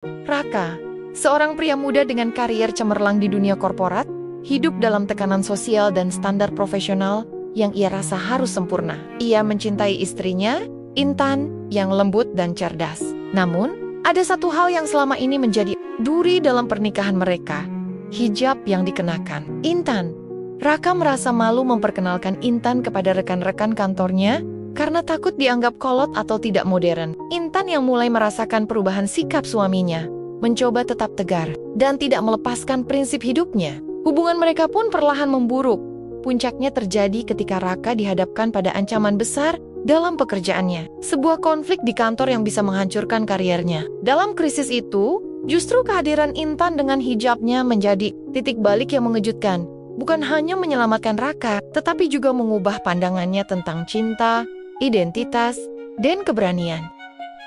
Raka, seorang pria muda dengan karier cemerlang di dunia korporat, hidup dalam tekanan sosial dan standar profesional yang ia rasa harus sempurna. Ia mencintai istrinya, Intan, yang lembut dan cerdas. Namun, ada satu hal yang selama ini menjadi duri dalam pernikahan mereka, hijab yang dikenakan. Intan. Raka merasa malu memperkenalkan Intan kepada rekan-rekan kantornya karena takut dianggap kolot atau tidak modern. Intan yang mulai merasakan perubahan sikap suaminya, mencoba tetap tegar dan tidak melepaskan prinsip hidupnya. Hubungan mereka pun perlahan memburuk. Puncaknya terjadi ketika Raka dihadapkan pada ancaman besar dalam pekerjaannya. Sebuah konflik di kantor yang bisa menghancurkan kariernya. Dalam krisis itu, justru kehadiran Intan dengan hijabnya menjadi titik balik yang mengejutkan. Bukan hanya menyelamatkan Raka, tetapi juga mengubah pandangannya tentang cinta, identitas, dan keberanian.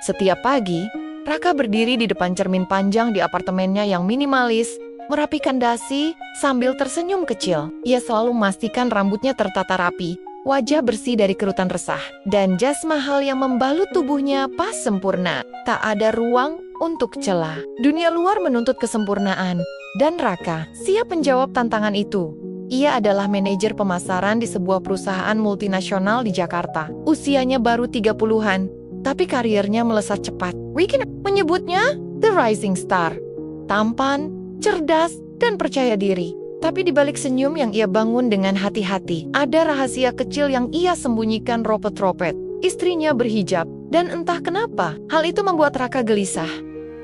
Setiap pagi, Raka berdiri di depan cermin panjang di apartemennya yang minimalis, merapikan dasi sambil tersenyum kecil. Ia selalu memastikan rambutnya tertata rapi, wajah bersih dari kerutan resah, dan jas mahal yang membalut tubuhnya pas sempurna. Tak ada ruang untuk celah. Dunia luar menuntut kesempurnaan, dan Raka siap menjawab tantangan itu. Ia adalah manajer pemasaran di sebuah perusahaan multinasional di Jakarta. Usianya baru 30-an, tapi karirnya melesat cepat. Weekend menyebutnya The Rising Star. Tampan, cerdas, dan percaya diri. Tapi di balik senyum yang ia bangun dengan hati-hati, ada rahasia kecil yang ia sembunyikan ropet-ropet. Istrinya berhijab, dan entah kenapa, hal itu membuat Raka gelisah.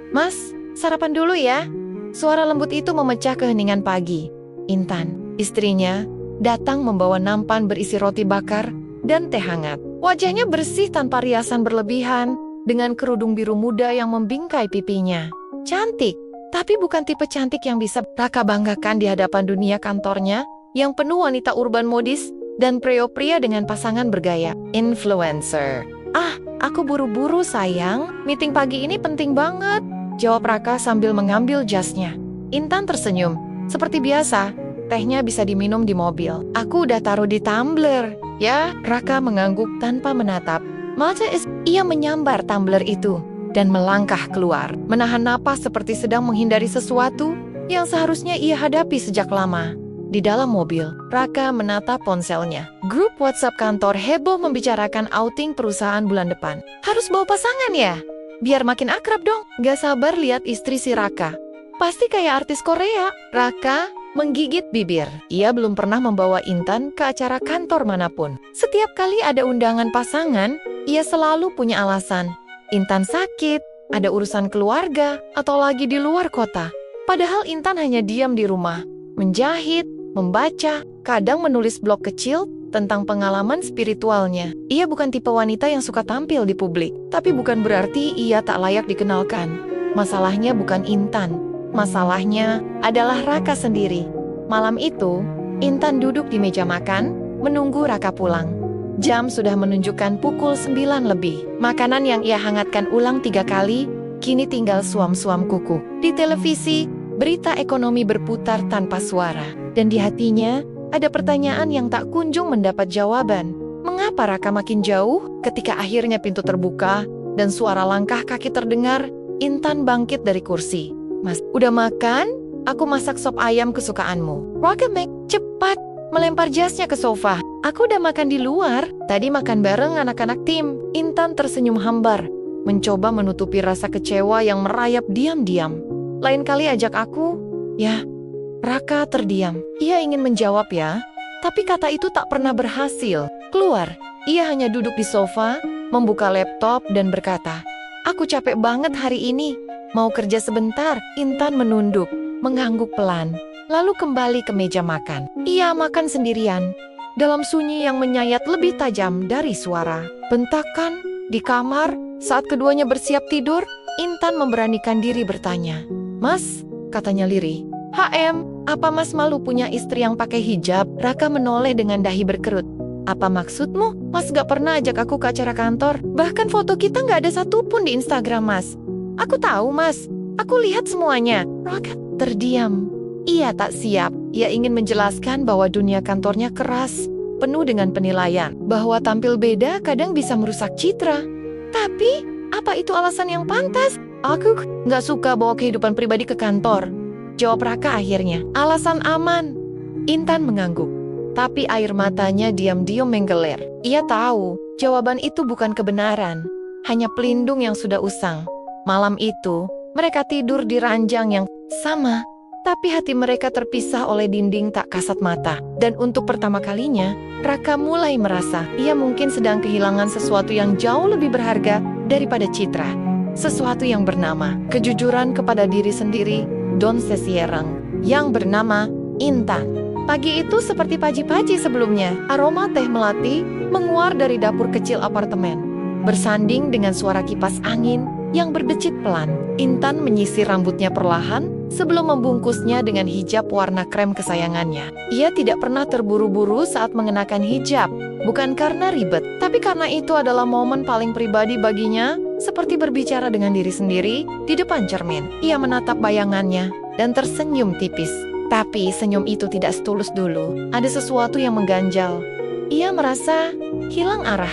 "Mas, sarapan dulu ya." Suara lembut itu memecah keheningan pagi. Intan, istrinya, datang membawa nampan berisi roti bakar dan teh hangat. Wajahnya bersih tanpa riasan berlebihan, dengan kerudung biru muda yang membingkai pipinya. Cantik, tapi bukan tipe cantik yang bisa Raka banggakan di hadapan dunia kantornya, yang penuh wanita urban modis dan pria-pria dengan pasangan bergaya. Influencer. "Ah, aku buru-buru sayang, meeting pagi ini penting banget," jawab Raka sambil mengambil jasnya. Intan tersenyum. "Seperti biasa, tehnya bisa diminum di mobil. Aku udah taruh di tumbler." "Ya," Raka mengangguk tanpa menatap. Ia menyambar tumbler itu dan melangkah keluar, menahan napas seperti sedang menghindari sesuatu yang seharusnya ia hadapi sejak lama. Di dalam mobil, Raka menatap ponselnya. Grup WhatsApp kantor heboh membicarakan outing perusahaan bulan depan. "Harus bawa pasangan ya? Biar makin akrab dong." Gak sabar lihat istri si Raka. "Pasti kayak artis Korea." Raka menggigit bibir. Ia belum pernah membawa Intan ke acara kantor manapun. Setiap kali ada undangan pasangan, ia selalu punya alasan. Intan sakit, ada urusan keluarga, atau lagi di luar kota. Padahal Intan hanya diam di rumah, menjahit, membaca, kadang menulis blog kecil tentang pengalaman spiritualnya. Ia bukan tipe wanita yang suka tampil di publik, tapi bukan berarti ia tak layak dikenalkan. Masalahnya bukan Intan. Masalahnya adalah Raka sendiri. Malam itu, Intan duduk di meja makan, menunggu Raka pulang. Jam sudah menunjukkan pukul 9 lebih. Makanan yang ia hangatkan ulang 3 kali, kini tinggal suam-suam kuku. Di televisi, berita ekonomi berputar tanpa suara. Dan di hatinya, ada pertanyaan yang tak kunjung mendapat jawaban. Mengapa Raka makin jauh? Ketika akhirnya pintu terbuka, dan suara langkah kaki terdengar, Intan bangkit dari kursi. "Mas, udah makan? Aku masak sop ayam kesukaanmu." Raka cepat melempar jasnya ke sofa. "Aku udah makan di luar. Tadi makan bareng anak-anak tim." Intan tersenyum hambar, mencoba menutupi rasa kecewa yang merayap diam-diam. "Lain kali ajak aku, ya." Raka terdiam. Ia ingin menjawab ya, tapi kata itu tak pernah berhasil keluar. Ia hanya duduk di sofa, membuka laptop dan berkata, "Aku capek banget hari ini. Mau kerja sebentar." Intan menunduk, mengangguk pelan, lalu kembali ke meja makan. Ia makan sendirian, dalam sunyi yang menyayat lebih tajam dari suara. Bentakan di kamar saat keduanya bersiap tidur, Intan memberanikan diri bertanya. "Mas," katanya lirih. Apa Mas malu punya istri yang pakai hijab?" Raka menoleh dengan dahi berkerut. "Apa maksudmu? Mas gak pernah ajak aku ke acara kantor. Bahkan foto kita gak ada satupun di Instagram Mas." "Aku tahu Mas, aku lihat semuanya." Raka terdiam. Ia tak siap. Ia ingin menjelaskan bahwa dunia kantornya keras, penuh dengan penilaian, bahwa tampil beda kadang bisa merusak citra. Tapi, apa itu alasan yang pantas? Aku nggak suka bawa kehidupan pribadi ke kantor, jawab Raka akhirnya. Alasan aman. Intan mengangguk, tapi air matanya diam-diam menggelir. Ia tahu, jawaban itu bukan kebenaran, hanya pelindung yang sudah usang. Malam itu, mereka tidur di ranjang yang sama, tapi hati mereka terpisah oleh dinding tak kasat mata. Dan untuk pertama kalinya, Raka mulai merasa ia mungkin sedang kehilangan sesuatu yang jauh lebih berharga daripada citra. Sesuatu yang bernama kejujuran kepada diri sendiri, don seseorang yang bernama Intan. Pagi itu seperti pagi-pagi sebelumnya, aroma teh melati menguar dari dapur kecil apartemen. Bersanding dengan suara kipas angin yang berdecit pelan, Intan menyisir rambutnya perlahan sebelum membungkusnya dengan hijab warna krem kesayangannya. Ia tidak pernah terburu-buru saat mengenakan hijab, bukan karena ribet, tapi karena itu adalah momen paling pribadi baginya, seperti berbicara dengan diri sendiri di depan cermin. Ia menatap bayangannya dan tersenyum tipis. Tapi senyum itu tidak setulus dulu. Ada sesuatu yang mengganjal. Ia merasa hilang arah.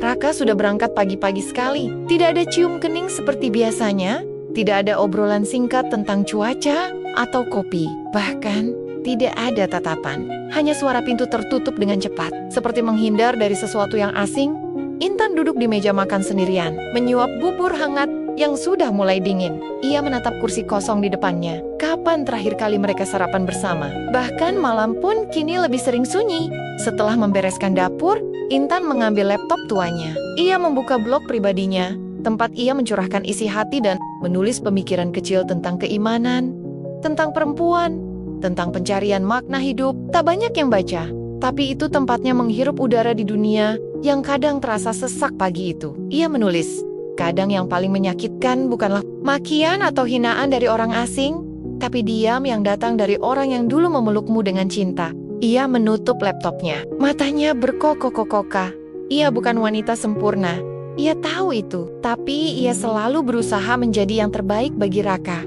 Raka sudah berangkat pagi-pagi sekali. Tidak ada cium kening seperti biasanya. Tidak ada obrolan singkat tentang cuaca atau kopi. Bahkan tidak ada tatapan. Hanya suara pintu tertutup dengan cepat. Seperti menghindar dari sesuatu yang asing, Intan duduk di meja makan sendirian, menyuap bubur hangat yang sudah mulai dingin. Ia menatap kursi kosong di depannya. Kapan terakhir kali mereka sarapan bersama? Bahkan malam pun kini lebih sering sunyi. Setelah membereskan dapur, Intan mengambil laptop tuanya. Ia membuka blog pribadinya, tempat ia mencurahkan isi hati dan menulis pemikiran kecil tentang keimanan, tentang perempuan, tentang pencarian makna hidup. Tak banyak yang baca, tapi itu tempatnya menghirup udara di dunia yang kadang terasa sesak pagi itu. Ia menulis, kadang yang paling menyakitkan bukanlah makian atau hinaan dari orang asing, tapi diam yang datang dari orang yang dulu memelukmu dengan cinta. Ia menutup laptopnya. Matanya berkokok-kokoka. Ia bukan wanita sempurna. Ia tahu itu, tapi ia selalu berusaha menjadi yang terbaik bagi Raka.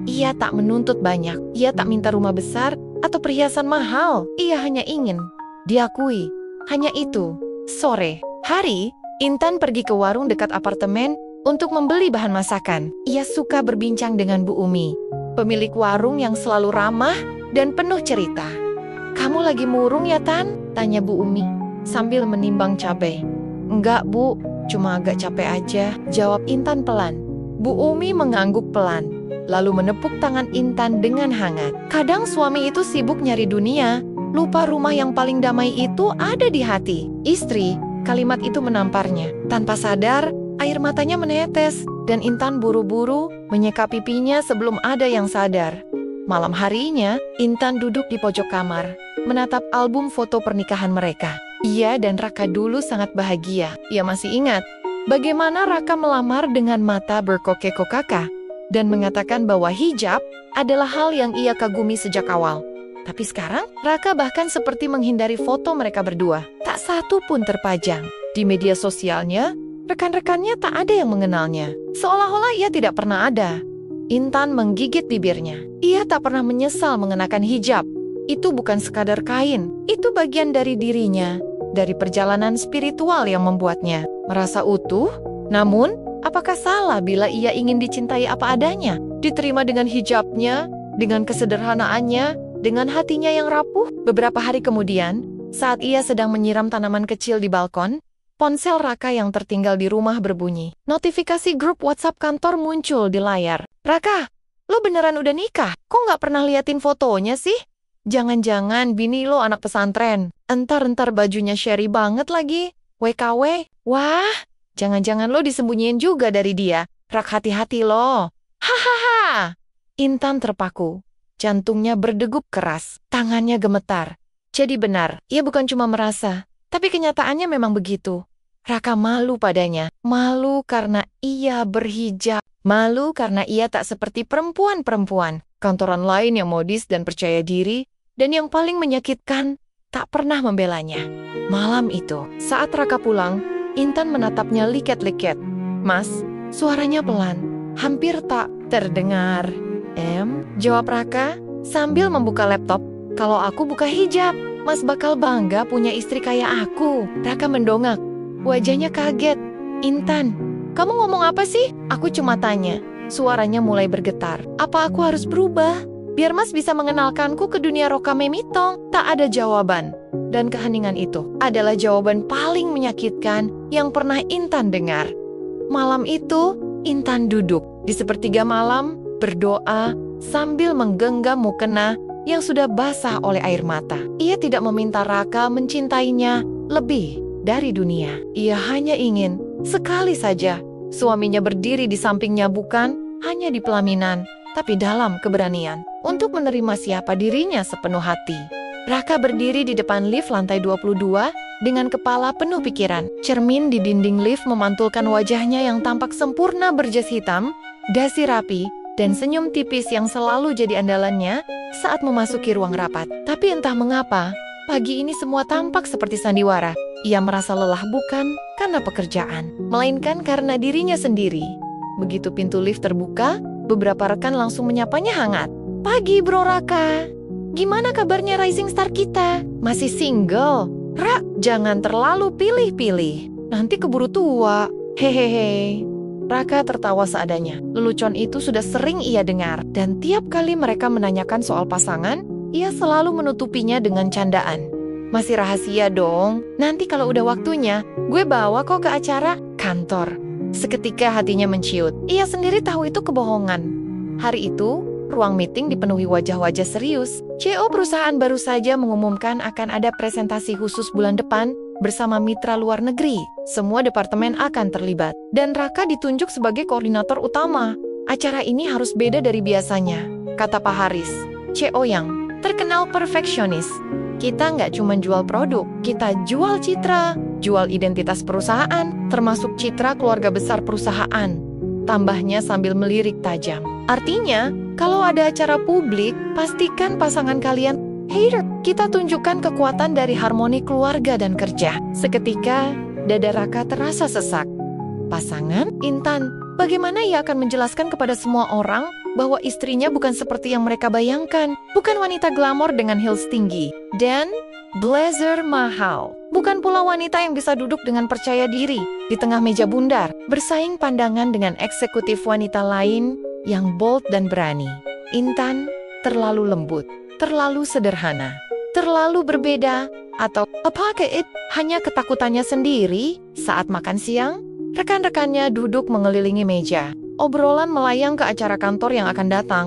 Ia tak menuntut banyak. Ia tak minta rumah besar atau perhiasan mahal. Ia hanya ingin diakui. Hanya itu. Sore hari, Intan pergi ke warung dekat apartemen untuk membeli bahan masakan. Ia suka berbincang dengan Bu Umi, pemilik warung yang selalu ramah dan penuh cerita. "Kamu lagi murung ya, Tan?" tanya Bu Umi sambil menimbang cabai. "Enggak, Bu, cuma agak capek aja," jawab Intan pelan. Bu Umi mengangguk pelan, lalu menepuk tangan Intan dengan hangat. Kadang suami itu sibuk nyari dunia, lupa rumah yang paling damai itu ada di hati. Istri, kalimat itu menamparnya. Tanpa sadar, air matanya menetes, dan Intan buru-buru menyeka pipinya sebelum ada yang sadar. Malam harinya, Intan duduk di pojok kamar, menatap album foto pernikahan mereka. Ia dan Raka dulu sangat bahagia. Ia masih ingat bagaimana Raka melamar dengan mata berkokek-kokaka dan mengatakan bahwa hijab adalah hal yang ia kagumi sejak awal. Tapi sekarang, Raka bahkan seperti menghindari foto mereka berdua. Tak satu pun terpajang. Di media sosialnya, rekan-rekannya tak ada yang mengenalnya. Seolah-olah ia tidak pernah ada. Intan menggigit bibirnya. Ia tak pernah menyesal mengenakan hijab. Itu bukan sekadar kain. Itu bagian dari dirinya, dari perjalanan spiritual yang membuatnya merasa utuh. Namun, apakah salah bila ia ingin dicintai apa adanya? Diterima dengan hijabnya, dengan kesederhanaannya, dengan hatinya yang rapuh. Beberapa hari kemudian, saat ia sedang menyiram tanaman kecil di balkon, ponsel Raka yang tertinggal di rumah berbunyi. Notifikasi grup WhatsApp kantor muncul di layar. "Raka, lo beneran udah nikah? Kok nggak pernah liatin fotonya sih? Jangan-jangan bini lo anak pesantren. Entar-entar bajunya Sherry banget lagi. WKW. Wah, jangan-jangan lo disembunyiin juga dari dia. Rak, hati-hati lo." Hahaha. Intan terpaku. Jantungnya berdegup keras. Tangannya gemetar. Jadi benar, ia bukan cuma merasa, tapi kenyataannya memang begitu. Raka malu padanya. Malu karena ia berhijab. Malu karena ia tak seperti perempuan-perempuan kantoran lain yang modis dan percaya diri, dan yang paling menyakitkan, tak pernah membelanya. Malam itu, saat Raka pulang, Intan menatapnya liket-liket. "Mas," suaranya pelan, hampir tak terdengar. Jawab Raka sambil membuka laptop. "Kalau aku buka hijab, Mas bakal bangga punya istri kayak aku." Raka mendongak. Wajahnya kaget. "Intan, kamu ngomong apa sih? Aku cuma tanya. Suaranya mulai bergetar. Apa aku harus berubah? Biar Mas bisa mengenalkanku ke dunia Rokame Mitong. Tak ada jawaban. Dan keheningan itu adalah jawaban paling menyakitkan yang pernah Intan dengar. Malam itu, Intan duduk di sepertiga malam, berdoa, sambil menggenggam mukena yang sudah basah oleh air mata. Ia tidak meminta Raka mencintainya lebih dari dunia. Ia hanya ingin sekali saja suaminya berdiri di sampingnya, bukan hanya di pelaminan, tapi dalam keberanian untuk menerima siapa dirinya sepenuh hati. Raka berdiri di depan lift lantai 22 dengan kepala penuh pikiran. Cermin di dinding lift memantulkan wajahnya yang tampak sempurna berjas hitam, dasi rapi, dan senyum tipis yang selalu jadi andalannya saat memasuki ruang rapat. Tapi entah mengapa, pagi ini semua tampak seperti sandiwara. Ia merasa lelah bukan karena pekerjaan, melainkan karena dirinya sendiri. Begitu pintu lift terbuka, beberapa rekan langsung menyapanya hangat. "Pagi Bro Raka, gimana kabarnya rising star kita? Masih single? Ra, jangan terlalu pilih-pilih, nanti keburu tua. Hehehe." Raka tertawa seadanya. Lelucon itu sudah sering ia dengar, dan tiap kali mereka menanyakan soal pasangan, ia selalu menutupinya dengan candaan. "Masih rahasia dong, nanti kalau udah waktunya, gue bawa kok ke acara kantor." Seketika hatinya menciut. Ia sendiri tahu itu kebohongan. Hari itu, ruang meeting dipenuhi wajah-wajah serius. CEO perusahaan baru saja mengumumkan akan ada presentasi khusus bulan depan bersama mitra luar negeri. Semua departemen akan terlibat. Dan Raka ditunjuk sebagai koordinator utama. "Acara ini harus beda dari biasanya," kata Pak Haris, CEO yang terkenal perfeksionis. "Kita nggak cuma jual produk, kita jual citra, jual identitas perusahaan, termasuk citra keluarga besar perusahaan," tambahnya sambil melirik tajam. "Artinya, kalau ada acara publik, pastikan pasangan kalian hater. Kita tunjukkan kekuatan dari harmoni keluarga dan kerja." Seketika, dada Raka terasa sesak. Pasangan? Intan, bagaimana ia akan menjelaskan kepada semua orang bahwa istrinya bukan seperti yang mereka bayangkan? Bukan wanita glamor dengan heels tinggi dan blazer mahal. Bukan pula wanita yang bisa duduk dengan percaya diri di tengah meja bundar, bersaing pandangan dengan eksekutif wanita lain yang bold dan berani. Intan terlalu lembut, terlalu sederhana, terlalu berbeda. Atau apakah itu hanya ketakutannya sendiri? Saat makan siang, rekan-rekannya duduk mengelilingi meja. Obrolan melayang ke acara kantor yang akan datang.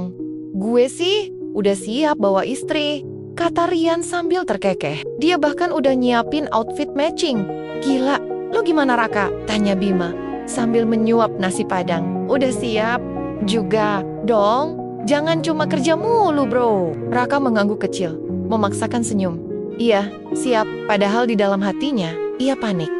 "Gue sih udah siap bawa istri," kata Rian sambil terkekeh. Dia bahkan udah nyiapin outfit matching. "Gila, lo gimana Raka?" tanya Bima sambil menyuap nasi padang. "Udah siap juga dong, jangan cuma kerja mulu bro." Raka mengangguk kecil, memaksakan senyum. "Iya, siap." Padahal di dalam hatinya, ia panik.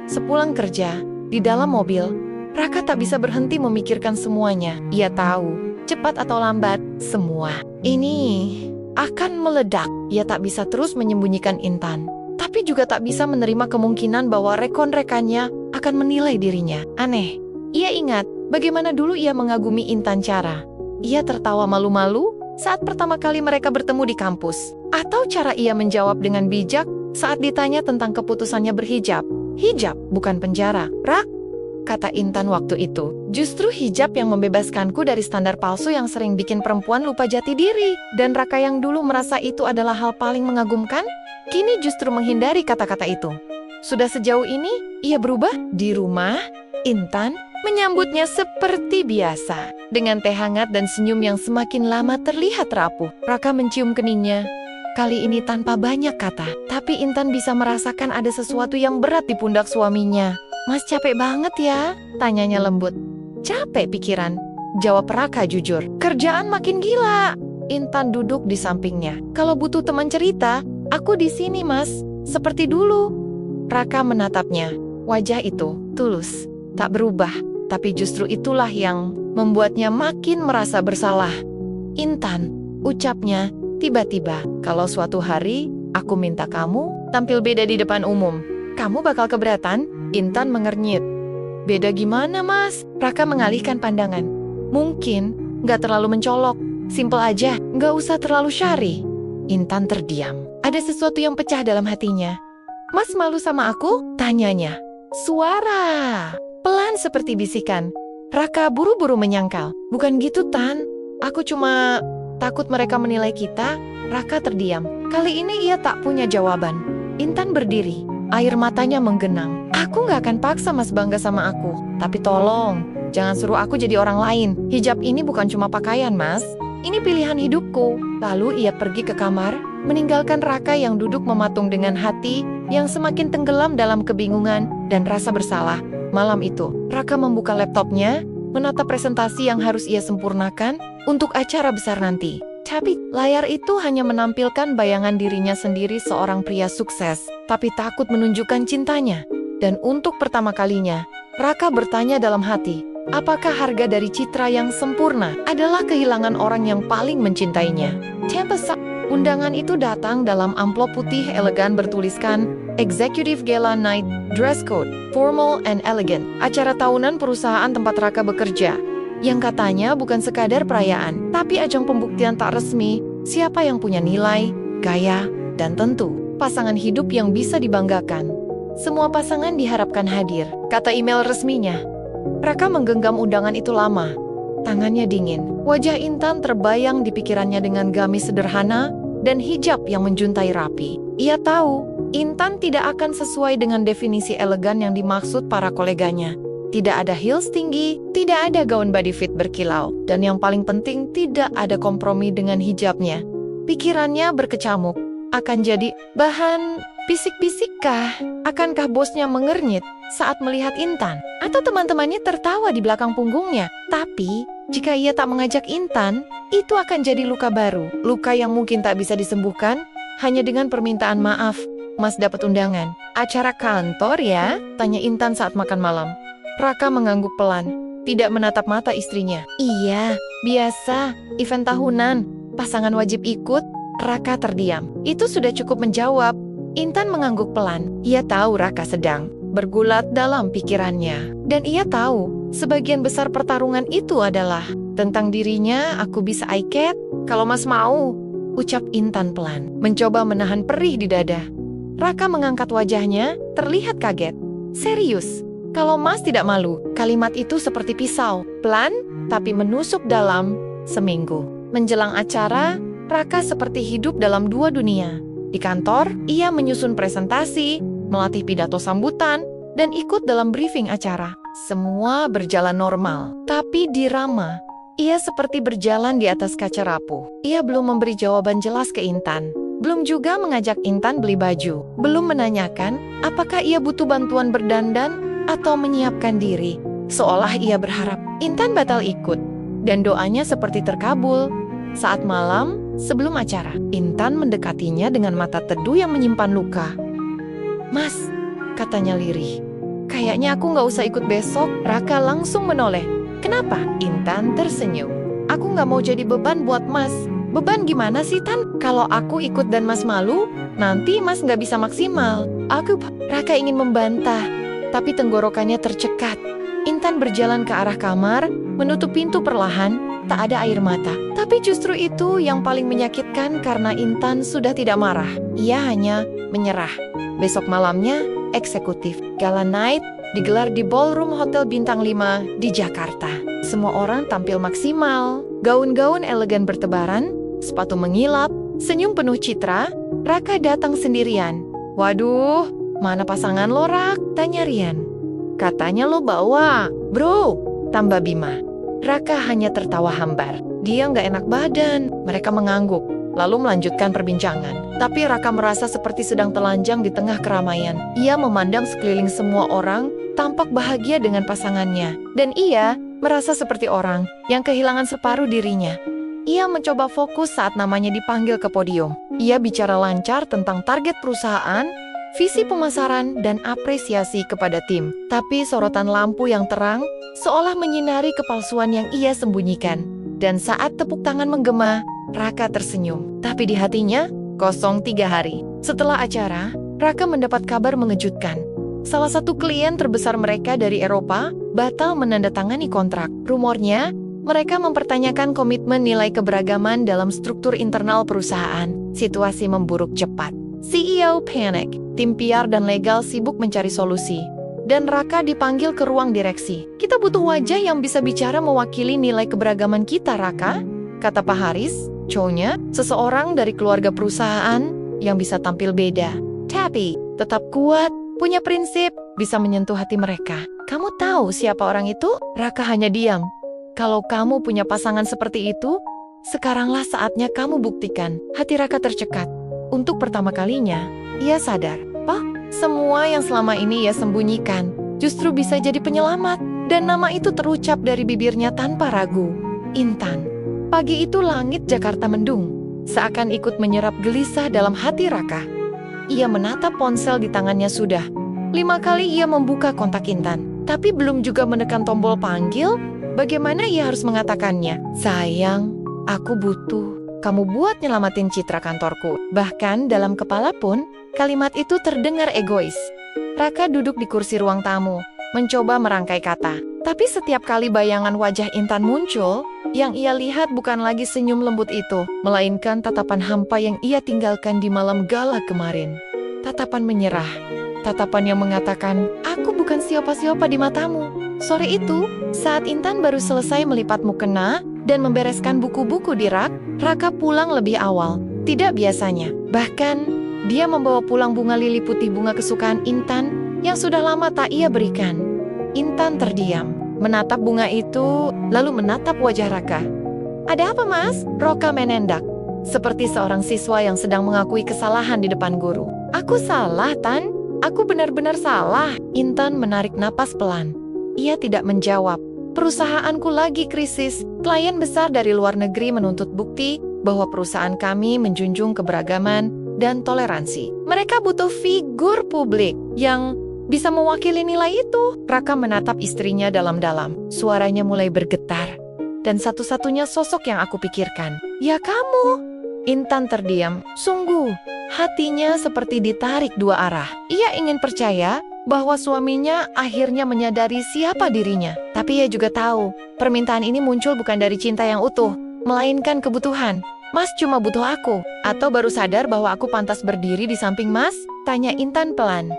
Sepulang kerja, di dalam mobil, Raka tak bisa berhenti memikirkan semuanya. Ia tahu, cepat atau lambat, semua ini akan meledak. Ia tak bisa terus menyembunyikan Intan, tapi juga tak bisa menerima kemungkinan bahwa rekan-rekannya akan menilai dirinya aneh. Ia ingat bagaimana dulu ia mengagumi Intan Cara. Ia tertawa malu-malu saat pertama kali mereka bertemu di kampus. Atau cara ia menjawab dengan bijak saat ditanya tentang keputusannya berhijab. "Hijab bukan penjara, Rak," kata Intan waktu itu. "Justru hijab yang membebaskanku dari standar palsu yang sering bikin perempuan lupa jati diri." Dan Raka yang dulu merasa itu adalah hal paling mengagumkan, kini justru menghindari kata-kata itu. Sudah sejauh ini, ia berubah. Di rumah, Intan menyambutnya seperti biasa, dengan teh hangat dan senyum yang semakin lama terlihat rapuh. Raka mencium keningnya. Kali ini tanpa banyak kata, tapi Intan bisa merasakan ada sesuatu yang berat di pundak suaminya. "Mas capek banget ya?" tanyanya lembut. "Capek pikiran," jawab Raka jujur. "Kerjaan makin gila." Intan duduk di sampingnya. "Kalau butuh teman cerita, aku di sini mas, seperti dulu." Raka menatapnya. Wajah itu tulus, tak berubah, tapi justru itulah yang membuatnya makin merasa bersalah. "Intan," ucapnya tiba-tiba, "kalau suatu hari aku minta kamu tampil beda di depan umum, kamu bakal keberatan?" Intan mengernyit. "Beda gimana mas?" Raka mengalihkan pandangan. "Mungkin nggak terlalu mencolok, simple aja, nggak usah terlalu syari." Intan terdiam. Ada sesuatu yang pecah dalam hatinya. "Mas malu sama aku?" tanyanya. Suara Pelan seperti bisikan, Raka buru-buru menyangkal. Bukan gitu, Tan. Aku cuma takut mereka menilai kita. Raka terdiam. Kali ini ia tak punya jawaban. Intan berdiri, air matanya menggenang. Aku gak akan paksa Mas bangga sama aku. Tapi tolong, jangan suruh aku jadi orang lain. Hijab ini bukan cuma pakaian, Mas. Ini pilihan hidupku. Lalu ia pergi ke kamar, meninggalkan Raka yang duduk mematung dengan hati yang semakin tenggelam dalam kebingungan dan rasa bersalah. Malam itu, Raka membuka laptopnya, menatap presentasi yang harus ia sempurnakan untuk acara besar nanti. Tapi layar itu hanya menampilkan bayangan dirinya sendiri seorang pria sukses, tapi takut menunjukkan cintanya. Dan untuk pertama kalinya, Raka bertanya dalam hati, apakah harga dari citra yang sempurna adalah kehilangan orang yang paling mencintainya? Undangan itu datang dalam amplop putih elegan bertuliskan Executive Gala Night, Dress Code, Formal and Elegant. Acara tahunan perusahaan tempat Raka bekerja, yang katanya bukan sekadar perayaan, tapi ajang pembuktian tak resmi siapa yang punya nilai, gaya, dan tentu pasangan hidup yang bisa dibanggakan. Semua pasangan diharapkan hadir, kata email resminya. Raka menggenggam undangan itu lama. Tangannya dingin. Wajah Intan terbayang di pikirannya dengan gamis sederhana dan hijab yang menjuntai rapi. Ia tahu, Intan tidak akan sesuai dengan definisi elegan yang dimaksud para koleganya. Tidak ada heels tinggi, tidak ada gaun body fit berkilau, dan yang paling penting tidak ada kompromi dengan hijabnya. Pikirannya berkecamuk. Akan jadi bahan bisik-bisikkah? Akankah bosnya mengernyit saat melihat Intan? Atau teman-temannya tertawa di belakang punggungnya? Tapi, jika ia tak mengajak Intan, itu akan jadi luka baru. Luka yang mungkin tak bisa disembuhkan hanya dengan permintaan maaf. Mas dapat undangan. Acara kantor ya? Tanya Intan saat makan malam. Raka mengangguk pelan, tidak menatap mata istrinya. Iya, biasa, event tahunan. Pasangan wajib ikut. Raka terdiam. Itu sudah cukup menjawab. Intan mengangguk pelan. Ia tahu Raka sedang bergulat dalam pikirannya. Dan ia tahu, sebagian besar pertarungan itu adalah tentang dirinya. Aku bisa ikat kalau Mas mau, ucap Intan pelan, mencoba menahan perih di dada. Raka mengangkat wajahnya, terlihat kaget. Serius, kalau Mas tidak malu? Kalimat itu seperti pisau, pelan tapi menusuk dalam. Seminggu menjelang acara, Raka seperti hidup dalam dua dunia. Di kantor, ia menyusun presentasi, melatih pidato sambutan, dan ikut dalam briefing acara. Semua berjalan normal. Tapi di Rama, ia seperti berjalan di atas kaca rapuh. Ia belum memberi jawaban jelas ke Intan. Belum juga mengajak Intan beli baju. Belum menanyakan apakah ia butuh bantuan berdandan atau menyiapkan diri. Seolah ia berharap Intan batal ikut. Dan doanya seperti terkabul. Saat malam, sebelum acara, Intan mendekatinya dengan mata teduh yang menyimpan luka. Mas, katanya lirih, kayaknya aku gak usah ikut besok. Raka langsung menoleh. Kenapa? Intan tersenyum. Aku gak mau jadi beban buat Mas. Beban gimana sih, Tan? Kalau aku ikut dan Mas malu, nanti Mas gak bisa maksimal. Raka ingin membantah, tapi tenggorokannya tercekat. Intan berjalan ke arah kamar, menutup pintu perlahan. Tak ada air mata. Tapi justru itu yang paling menyakitkan karena Intan sudah tidak marah. Ia hanya menyerah. Besok malamnya, eksekutif Gala Night digelar di Ballroom Hotel Bintang 5 di Jakarta. Semua orang tampil maksimal. Gaun-gaun elegan bertebaran, sepatu mengilap, senyum penuh citra. Raka datang sendirian. Waduh, mana pasangan lo, Rak? Tanya Rian. Katanya lo bawa. Bro, tambah Bima. Raka hanya tertawa hambar. Dia nggak enak badan. Mereka mengangguk, lalu melanjutkan perbincangan. Tapi Raka merasa seperti sedang telanjang di tengah keramaian. Ia memandang sekeliling semua orang, tampak bahagia dengan pasangannya. Dan ia merasa seperti orang yang kehilangan separuh dirinya. Ia mencoba fokus saat namanya dipanggil ke podium. Ia bicara lancar tentang target perusahaan, visi pemasaran, dan apresiasi kepada tim. Tapi sorotan lampu yang terang seolah menyinari kepalsuan yang ia sembunyikan. Dan saat tepuk tangan menggema, Raka tersenyum. Tapi di hatinya, kosong 3 hari. Setelah acara, Raka mendapat kabar mengejutkan. Salah satu klien terbesar mereka dari Eropa batal menandatangani kontrak. Rumornya, mereka mempertanyakan komitmen nilai keberagaman dalam struktur internal perusahaan. Situasi memburuk cepat. CEO panic. Tim PR dan legal sibuk mencari solusi. dan Raka dipanggil ke ruang direksi. "Kita butuh wajah yang bisa bicara mewakili nilai keberagaman kita, Raka," kata Pak Haris, cowoknya, seseorang dari keluarga perusahaan yang bisa tampil beda. Tapi tetap kuat, punya prinsip, bisa menyentuh hati mereka. "Kamu tahu siapa orang itu?" Raka hanya diam. "Kalau kamu punya pasangan seperti itu, sekaranglah saatnya kamu buktikan." Hati Raka tercekat. Untuk pertama kalinya, ia sadar, semua yang selama ini ia sembunyikan justru bisa jadi penyelamat. Dan nama itu terucap dari bibirnya tanpa ragu. Intan. Pagi itu langit Jakarta mendung, seakan ikut menyerap gelisah dalam hati Raka. Ia menatap ponsel di tangannya sudah 5 kali ia membuka kontak Intan, tapi belum juga menekan tombol panggil. Bagaimana ia harus mengatakannya? "Sayang, aku butuh kamu buat nyelamatin citra kantorku." Bahkan dalam kepala pun, kalimat itu terdengar egois. Raka duduk di kursi ruang tamu, mencoba merangkai kata. Tapi setiap kali bayangan wajah Intan muncul, yang ia lihat bukan lagi senyum lembut itu, melainkan tatapan hampa yang ia tinggalkan di malam gala kemarin. Tatapan menyerah, tatapan yang mengatakan, "Aku bukan siapa-siapa di matamu." Sore itu, saat Intan baru selesai melipat mukena dan membereskan buku-buku di rak, Raka pulang lebih awal. Tidak biasanya. Bahkan, dia membawa pulang bunga lili putih, bunga kesukaan Intan yang sudah lama tak ia berikan. Intan terdiam, menatap bunga itu, lalu menatap wajah Raka. "Ada apa, Mas?" Raka menendak, seperti seorang siswa yang sedang mengakui kesalahan di depan guru. "Aku salah, Tan. Aku benar-benar salah." Intan menarik napas pelan. Ia tidak menjawab. "Perusahaanku lagi krisis. Klien besar dari luar negeri menuntut bukti bahwa perusahaan kami menjunjung keberagaman dan toleransi. Mereka butuh figur publik yang bisa mewakili nilai itu." Raka menatap istrinya dalam-dalam. Suaranya mulai bergetar. "Dan satu-satunya sosok yang aku pikirkan, ya kamu." Intan terdiam. Sungguh, hatinya seperti ditarik dua arah. Ia ingin percaya bahwa suaminya akhirnya menyadari siapa dirinya. Tapi ia juga tahu, permintaan ini muncul bukan dari cinta yang utuh, melainkan kebutuhan. "Mas cuma butuh aku, atau baru sadar bahwa aku pantas berdiri di samping Mas?" tanya Intan pelan.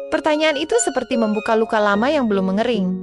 Pertanyaan itu seperti membuka luka lama yang belum mengering.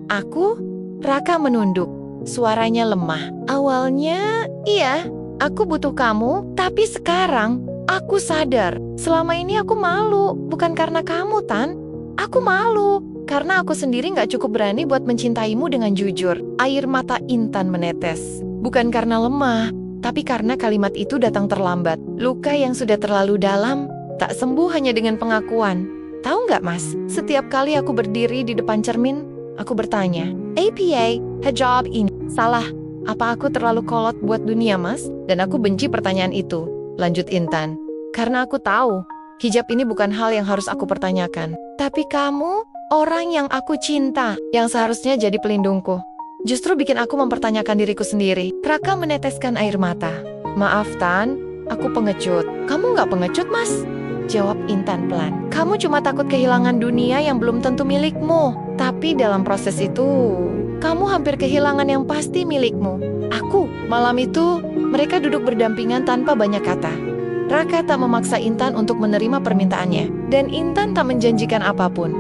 "Aku?" Raka menunduk. Suaranya lemah. "Awalnya, iya, aku butuh kamu, tapi sekarang aku sadar, selama ini aku malu, bukan karena kamu, Tan. Aku malu, karena aku sendiri gak cukup berani buat mencintaimu dengan jujur." Air mata Intan menetes. Bukan karena lemah, tapi karena kalimat itu datang terlambat. Luka yang sudah terlalu dalam, tak sembuh hanya dengan pengakuan. "Tahu nggak, Mas, setiap kali aku berdiri di depan cermin, aku bertanya, APA, hijab ini salah? Apa aku terlalu kolot buat dunia, Mas?" "Dan aku benci pertanyaan itu," lanjut Intan. "Karena aku tahu, hijab ini bukan hal yang harus aku pertanyakan. Tapi kamu, orang yang aku cinta, yang seharusnya jadi pelindungku, justru bikin aku mempertanyakan diriku sendiri." Raka meneteskan air mata. "Maaf, Tan, aku pengecut." "Kamu nggak pengecut, Mas," jawab Intan pelan. "Kamu cuma takut kehilangan dunia yang belum tentu milikmu. Tapi dalam proses itu, kamu hampir kehilangan yang pasti milikmu, aku." Malam itu, mereka duduk berdampingan tanpa banyak kata. Raka tak memaksa Intan untuk menerima permintaannya, dan Intan tak menjanjikan apapun.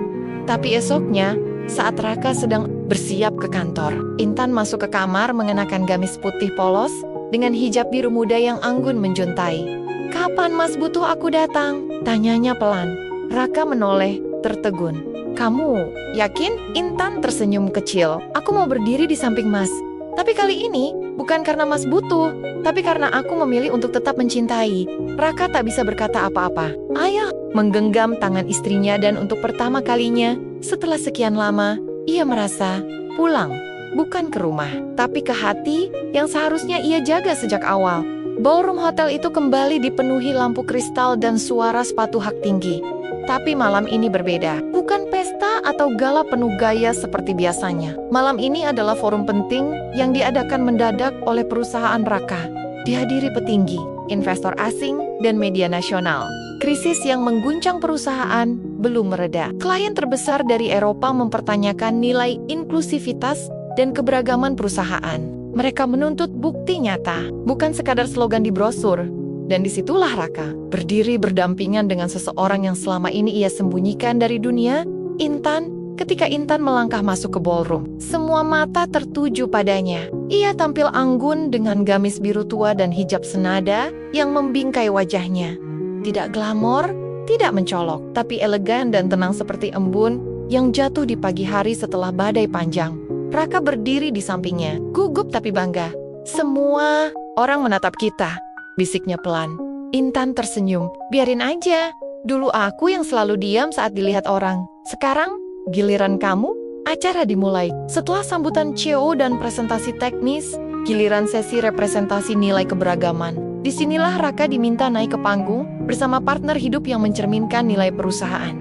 Tapi esoknya, saat Raka sedang bersiap ke kantor, Intan masuk ke kamar mengenakan gamis putih polos dengan hijab biru muda yang anggun menjuntai. "Kapan Mas butuh aku datang?" tanyanya pelan. Raka menoleh, tertegun. "Kamu yakin?" Intan tersenyum kecil. "Aku mau berdiri di samping Mas. Tapi kali ini, bukan karena Mas butuh, tapi karena aku memilih untuk tetap mencintai." Raka tak bisa berkata apa-apa. "Ayah," menggenggam tangan istrinya, dan untuk pertama kalinya, setelah sekian lama, ia merasa pulang. Bukan ke rumah, tapi ke hati yang seharusnya ia jaga sejak awal. Ballroom hotel itu kembali dipenuhi lampu kristal dan suara sepatu hak tinggi. Tapi malam ini berbeda. Bukan pesta atau gala penuh gaya seperti biasanya. Malam ini adalah forum penting yang diadakan mendadak oleh perusahaan Raka. Dihadiri petinggi, investor asing, dan media nasional. Krisis yang mengguncang perusahaan belum mereda. Klien terbesar dari Eropa mempertanyakan nilai inklusivitas dan keberagaman perusahaan. Mereka menuntut bukti nyata, bukan sekadar slogan di brosur. Dan disitulah Raka berdiri berdampingan dengan seseorang yang selama ini ia sembunyikan dari dunia. Intan, ketika Intan melangkah masuk ke ballroom. Semua mata tertuju padanya. Ia tampil anggun dengan gamis biru tua dan hijab senada yang membingkai wajahnya. Tidak glamor, tidak mencolok, tapi elegan dan tenang seperti embun yang jatuh di pagi hari setelah badai panjang. Raka berdiri di sampingnya, gugup tapi bangga. "Semua orang menatap kita," bisiknya pelan. Intan tersenyum. "Biarin aja. Dulu aku yang selalu diam saat dilihat orang. Sekarang, giliran kamu." Acara dimulai. Setelah sambutan CEO dan presentasi teknis, giliran sesi representasi nilai keberagaman. Disinilah Raka diminta naik ke panggung bersama partner hidup yang mencerminkan nilai perusahaan.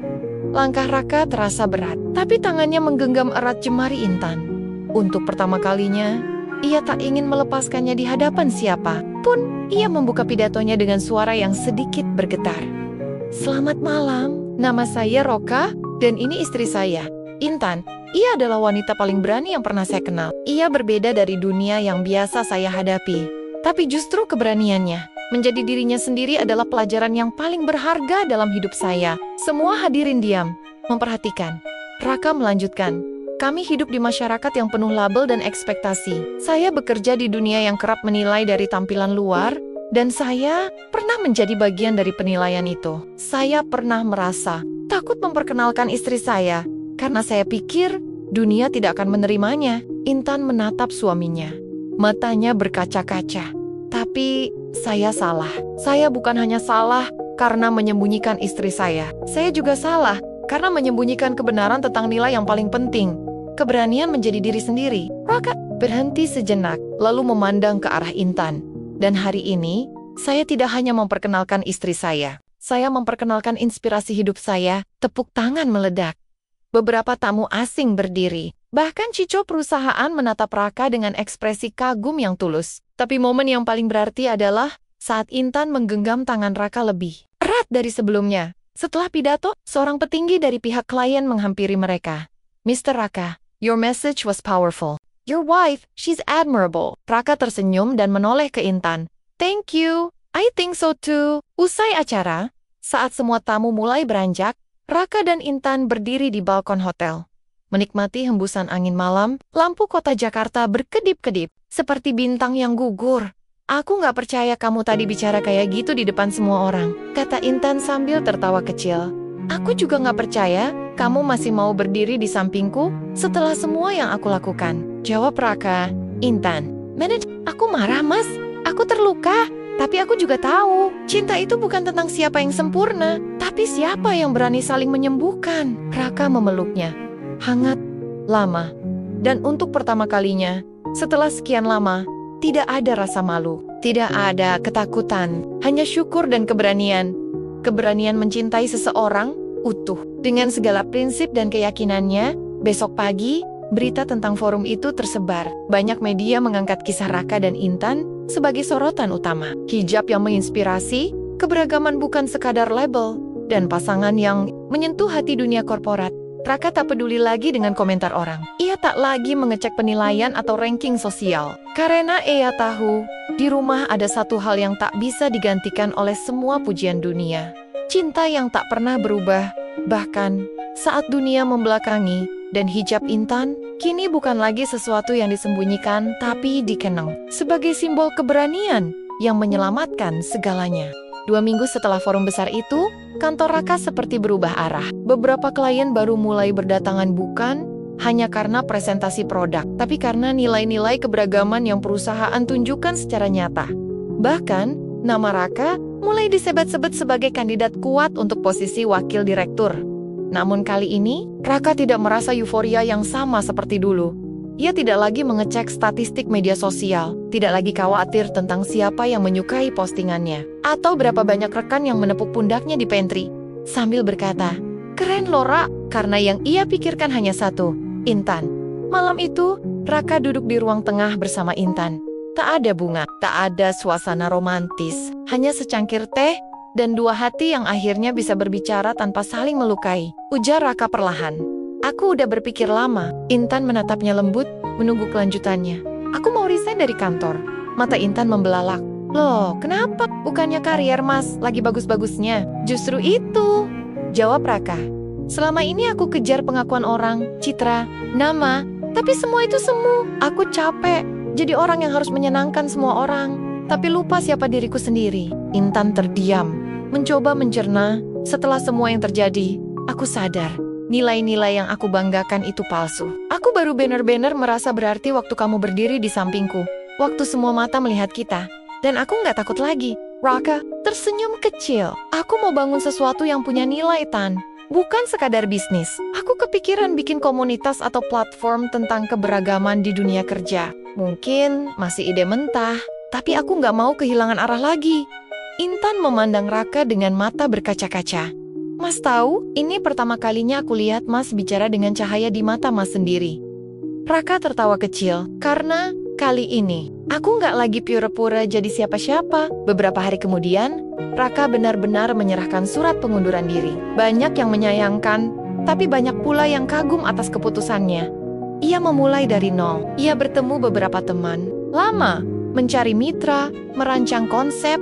Langkah Raka terasa berat, tapi tangannya menggenggam erat jemari Intan. Untuk pertama kalinya, ia tak ingin melepaskannya di hadapan siapa pun. Ia membuka pidatonya dengan suara yang sedikit bergetar. "Selamat malam, nama saya Roka, dan ini istri saya, Intan. Ia adalah wanita paling berani yang pernah saya kenal. Ia berbeda dari dunia yang biasa saya hadapi. Tapi justru keberaniannya menjadi dirinya sendiri adalah pelajaran yang paling berharga dalam hidup saya." Semua hadirin diam, memperhatikan. Raka melanjutkan, "Kami hidup di masyarakat yang penuh label dan ekspektasi. Saya bekerja di dunia yang kerap menilai dari tampilan luar, dan saya pernah menjadi bagian dari penilaian itu. Saya pernah merasa takut memperkenalkan istri saya, karena saya pikir dunia tidak akan menerimanya." Intan menatap suaminya. Matanya berkaca-kaca. "Tapi saya salah. Saya bukan hanya salah karena menyembunyikan istri saya. Saya juga salah karena menyembunyikan kebenaran tentang nilai yang paling penting. Keberanian menjadi diri sendiri." Raka berhenti sejenak, lalu memandang ke arah Intan. "Dan hari ini, saya tidak hanya memperkenalkan istri saya memperkenalkan inspirasi hidup saya." Tepuk tangan meledak. Beberapa tamu asing berdiri. Bahkan Cico perusahaan menatap Raka dengan ekspresi kagum yang tulus. Tapi momen yang paling berarti adalah saat Intan menggenggam tangan Raka lebih erat dari sebelumnya. Setelah pidato, seorang petinggi dari pihak klien menghampiri mereka. "Mr. Raka, your message was powerful. Your wife, she's admirable." Raka tersenyum dan menoleh ke Intan. "Thank you, I think so too." Usai acara, saat semua tamu mulai beranjak, Raka dan Intan berdiri di balkon hotel. Menikmati hembusan angin malam, lampu kota Jakarta berkedip-kedip, seperti bintang yang gugur. "Aku nggak percaya kamu tadi bicara kayak gitu di depan semua orang," kata Intan sambil tertawa kecil. "Aku juga nggak percaya kamu masih mau berdiri di sampingku setelah semua yang aku lakukan," jawab Raka. "Intan, aku marah mas, aku terluka. Tapi aku juga tahu, cinta itu bukan tentang siapa yang sempurna, tapi siapa yang berani saling menyembuhkan." Raka memeluknya, hangat, lama. Dan untuk pertama kalinya, setelah sekian lama, tidak ada rasa malu, tidak ada ketakutan, hanya syukur dan keberanian. Keberanian mencintai seseorang utuh, dengan segala prinsip dan keyakinannya. Besok pagi, berita tentang forum itu tersebar. Banyak media mengangkat kisah Raka dan Intan sebagai sorotan utama. Hijab yang menginspirasi, keberagaman bukan sekadar label, dan pasangan yang menyentuh hati dunia korporat. Raka tak peduli lagi dengan komentar orang. Ia tak lagi mengecek penilaian atau ranking sosial. Karena ia tahu, di rumah ada satu hal yang tak bisa digantikan oleh semua pujian dunia. Cinta yang tak pernah berubah, bahkan saat dunia membelakangi. Dan hijab Intan kini bukan lagi sesuatu yang disembunyikan, tapi dikenang sebagai simbol keberanian yang menyelamatkan segalanya. 2 minggu setelah forum besar itu, kantor Raka seperti berubah arah. Beberapa klien baru mulai berdatangan bukan hanya karena presentasi produk, tapi karena nilai-nilai keberagaman yang perusahaan tunjukkan secara nyata. Bahkan, nama Raka mulai disebut-sebut sebagai kandidat kuat untuk posisi wakil direktur. Namun kali ini, Raka tidak merasa euforia yang sama seperti dulu. Ia tidak lagi mengecek statistik media sosial, tidak lagi khawatir tentang siapa yang menyukai postingannya, atau berapa banyak rekan yang menepuk pundaknya di pantry, sambil berkata, "Keren loh, Ra," karena yang ia pikirkan hanya satu, Intan. Malam itu, Raka duduk di ruang tengah bersama Intan. Tak ada bunga, tak ada suasana romantis, hanya secangkir teh, dan 2 hati yang akhirnya bisa berbicara tanpa saling melukai. Ujar Raka perlahan. "Aku udah berpikir lama." Intan menatapnya lembut, menunggu kelanjutannya. "Aku mau resign dari kantor." Mata Intan membelalak. "Loh, kenapa? Bukannya karier mas lagi bagus-bagusnya?" "Justru itu," jawab Raka. Selama ini aku kejar pengakuan orang, citra, nama, tapi semua itu semu. Aku capek jadi orang yang harus menyenangkan semua orang, tapi lupa siapa diriku sendiri. Intan terdiam, mencoba mencerna. Setelah semua yang terjadi, aku sadar nilai-nilai yang aku banggakan itu palsu. Aku baru benar-benar merasa berarti waktu kamu berdiri di sampingku, waktu semua mata melihat kita, dan aku nggak takut lagi. Raka tersenyum kecil. Aku mau bangun sesuatu yang punya nilai, Tan. Bukan sekadar bisnis. Aku kepikiran bikin komunitas atau platform tentang keberagaman di dunia kerja. Mungkin masih ide mentah, tapi aku nggak mau kehilangan arah lagi. Intan memandang Raka dengan mata berkaca-kaca. Mas tahu, ini pertama kalinya aku lihat Mas bicara dengan cahaya di mata Mas sendiri. Raka tertawa kecil, karena kali ini aku nggak lagi pura-pura jadi siapa-siapa. Beberapa hari kemudian, Raka benar-benar menyerahkan surat pengunduran diri. Banyak yang menyayangkan, tapi banyak pula yang kagum atas keputusannya. Ia memulai dari nol. Ia bertemu beberapa teman lama, mencari mitra, merancang konsep.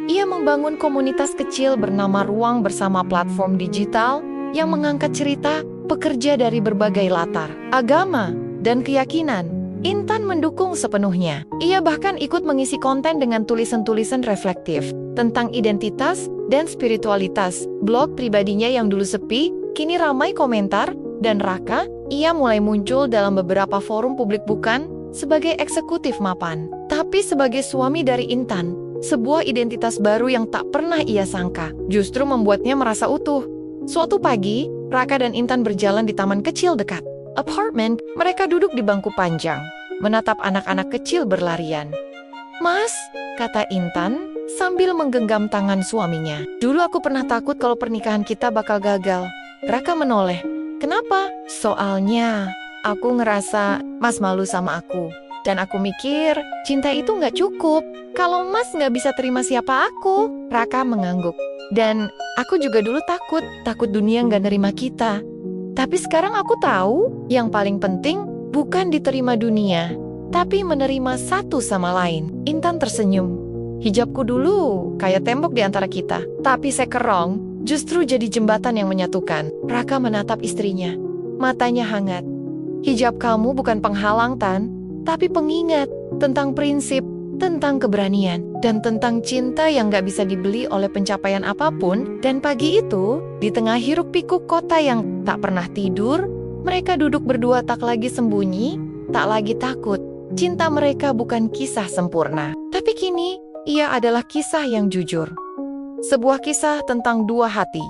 Ia membangun komunitas kecil bernama Ruang Bersama, platform digital yang mengangkat cerita pekerja dari berbagai latar, agama, dan keyakinan. Intan mendukung sepenuhnya. Ia bahkan ikut mengisi konten dengan tulisan-tulisan reflektif tentang identitas dan spiritualitas. Blog pribadinya yang dulu sepi, kini ramai komentar, dan Raka, ia mulai muncul dalam beberapa forum publik bukan sebagai eksekutif mapan, tapi sebagai suami dari Intan. Sebuah identitas baru yang tak pernah ia sangka, justru membuatnya merasa utuh. Suatu pagi, Raka dan Intan berjalan di taman kecil dekat apartemen. Mereka duduk di bangku panjang, menatap anak-anak kecil berlarian. Mas, kata Intan sambil menggenggam tangan suaminya. Dulu aku pernah takut kalau pernikahan kita bakal gagal. Raka menoleh. Kenapa? Soalnya aku ngerasa Mas malu sama aku. Dan aku mikir, cinta itu nggak cukup kalau Mas nggak bisa terima siapa aku. Raka mengangguk. Dan aku juga dulu takut dunia nggak nerima kita. Tapi sekarang aku tahu, yang paling penting bukan diterima dunia, tapi menerima satu sama lain. Intan tersenyum. Hijabku dulu kayak tembok di antara kita, tapi sekerong justru jadi jembatan yang menyatukan. Raka menatap istrinya. Matanya hangat. Hijab kamu bukan penghalang, Tan, tapi pengingat tentang prinsip, tentang keberanian, dan tentang cinta yang gak bisa dibeli oleh pencapaian apapun. Dan pagi itu, di tengah hiruk pikuk kota yang tak pernah tidur, mereka duduk berdua tak lagi sembunyi, tak lagi takut. Cinta mereka bukan kisah sempurna, tapi kini ia adalah kisah yang jujur. Sebuah kisah tentang dua hati,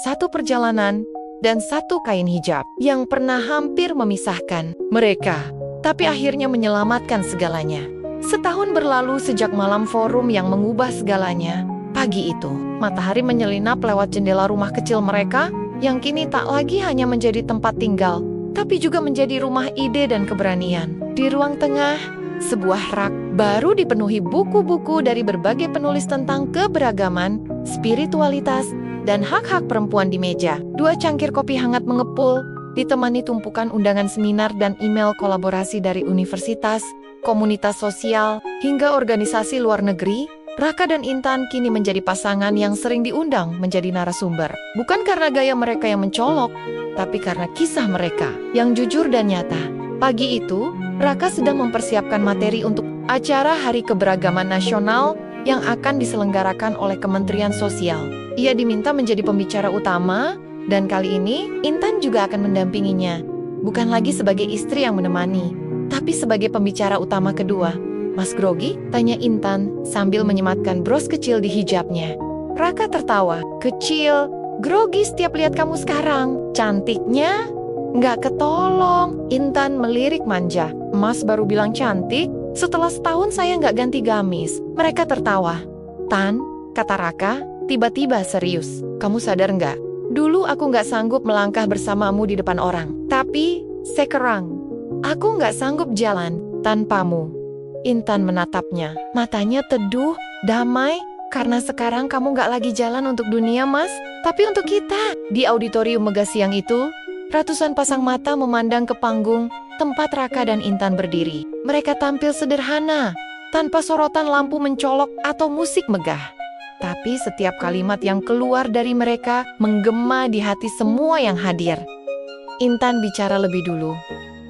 satu perjalanan, dan satu kain hijab yang pernah hampir memisahkan mereka, tapi akhirnya menyelamatkan segalanya. Setahun berlalu sejak malam forum yang mengubah segalanya. Pagi itu, matahari menyelinap lewat jendela rumah kecil mereka, yang kini tak lagi hanya menjadi tempat tinggal, tapi juga menjadi rumah ide dan keberanian. Di ruang tengah, sebuah rak baru dipenuhi buku-buku dari berbagai penulis tentang keberagaman, spiritualitas, dan hak-hak perempuan di meja. Dua cangkir kopi hangat mengepul, ditemani tumpukan undangan seminar dan email kolaborasi dari universitas, komunitas sosial, hingga organisasi luar negeri. Raka dan Intan kini menjadi pasangan yang sering diundang menjadi narasumber. Bukan karena gaya mereka yang mencolok, tapi karena kisah mereka yang jujur dan nyata. Pagi itu, Raka sedang mempersiapkan materi untuk acara Hari Keberagaman Nasional yang akan diselenggarakan oleh Kementerian Sosial. Ia diminta menjadi pembicara utama, dan kali ini Intan juga akan mendampinginya. Bukan lagi sebagai istri yang menemani, tapi sebagai pembicara utama kedua. Mas grogi? Tanya Intan sambil menyematkan bros kecil di hijabnya. Raka tertawa. Kecil, grogi setiap lihat kamu sekarang. Cantiknya nggak ketolong. Intan melirik manja. Mas baru bilang cantik, setelah setahun saya nggak ganti gamis. Mereka tertawa. Tan, kata Raka, tiba-tiba serius. Kamu sadar nggak? Dulu aku nggak sanggup melangkah bersamamu di depan orang. Tapi sekarang, aku nggak sanggup jalan tanpamu. Intan menatapnya. Matanya teduh, damai, karena sekarang kamu nggak lagi jalan untuk dunia, Mas, tapi untuk kita. Di auditorium megah siang itu, ratusan pasang mata memandang ke panggung tempat Raka dan Intan berdiri. Mereka tampil sederhana, tanpa sorotan lampu mencolok atau musik megah. Tapi setiap kalimat yang keluar dari mereka menggema di hati semua yang hadir. Intan bicara lebih dulu.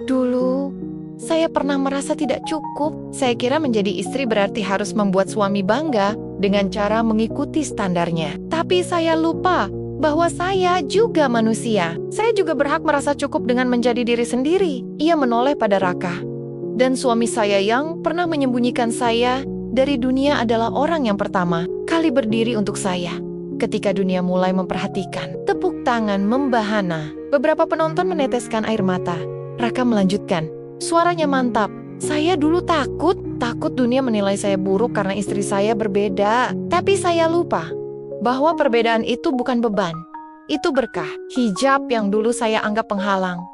Dulu, saya pernah merasa tidak cukup. Saya kira menjadi istri berarti harus membuat suami bangga dengan cara mengikuti standarnya. Tapi saya lupa bahwa saya juga manusia. Saya juga berhak merasa cukup dengan menjadi diri sendiri. Ia menoleh pada Raka. Dan suami saya yang pernah menyembunyikan saya dari dunia adalah orang yang pertama kali berdiri untuk saya. Ketika dunia mulai memperhatikan, tepuk tangan membahana. Beberapa penonton meneteskan air mata. Raka melanjutkan. Suaranya mantap. Saya dulu takut dunia menilai saya buruk karena istri saya berbeda. Tapi saya lupa bahwa perbedaan itu bukan beban. Itu berkah. Hijab yang dulu saya anggap penghalang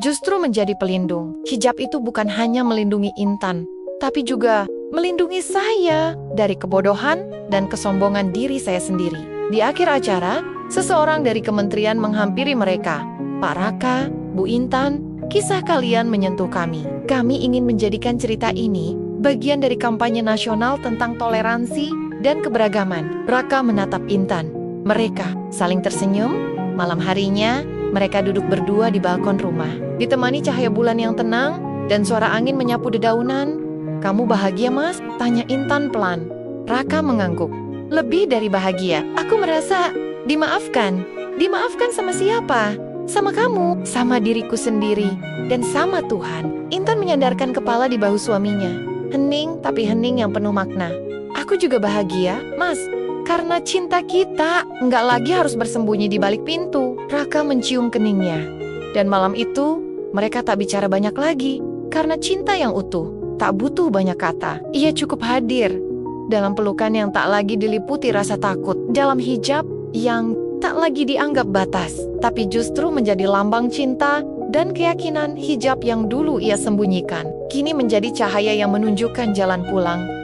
justru menjadi pelindung. Hijab itu bukan hanya melindungi Intan, tapi juga melindungi saya dari kebodohan dan kesombongan diri saya sendiri. Di akhir acara, seseorang dari kementerian menghampiri mereka. Pak Raka, Bu Intan, kisah kalian menyentuh kami. Kami ingin menjadikan cerita ini bagian dari kampanye nasional tentang toleransi dan keberagaman. Raka menatap Intan. Mereka saling tersenyum. Malam harinya, mereka duduk berdua di balkon rumah. Ditemani cahaya bulan yang tenang dan suara angin menyapu dedaunan. Kamu bahagia, Mas? Tanya Intan pelan. Raka mengangguk. Lebih dari bahagia, aku merasa dimaafkan. Dimaafkan sama siapa? Sama kamu, sama diriku sendiri, dan sama Tuhan. Intan menyandarkan kepala di bahu suaminya. Hening, tapi hening yang penuh makna. Aku juga bahagia, Mas. Karena cinta kita nggak lagi harus bersembunyi di balik pintu. Raka mencium keningnya. Dan malam itu, mereka tak bicara banyak lagi. Karena cinta yang utuh, tak butuh banyak kata. Ia cukup hadir dalam pelukan yang tak lagi diliputi rasa takut. Dalam hijab yang tak lagi dianggap batas, tapi justru menjadi lambang cinta dan keyakinan. Hijab yang dulu ia sembunyikan kini menjadi cahaya yang menunjukkan jalan pulang.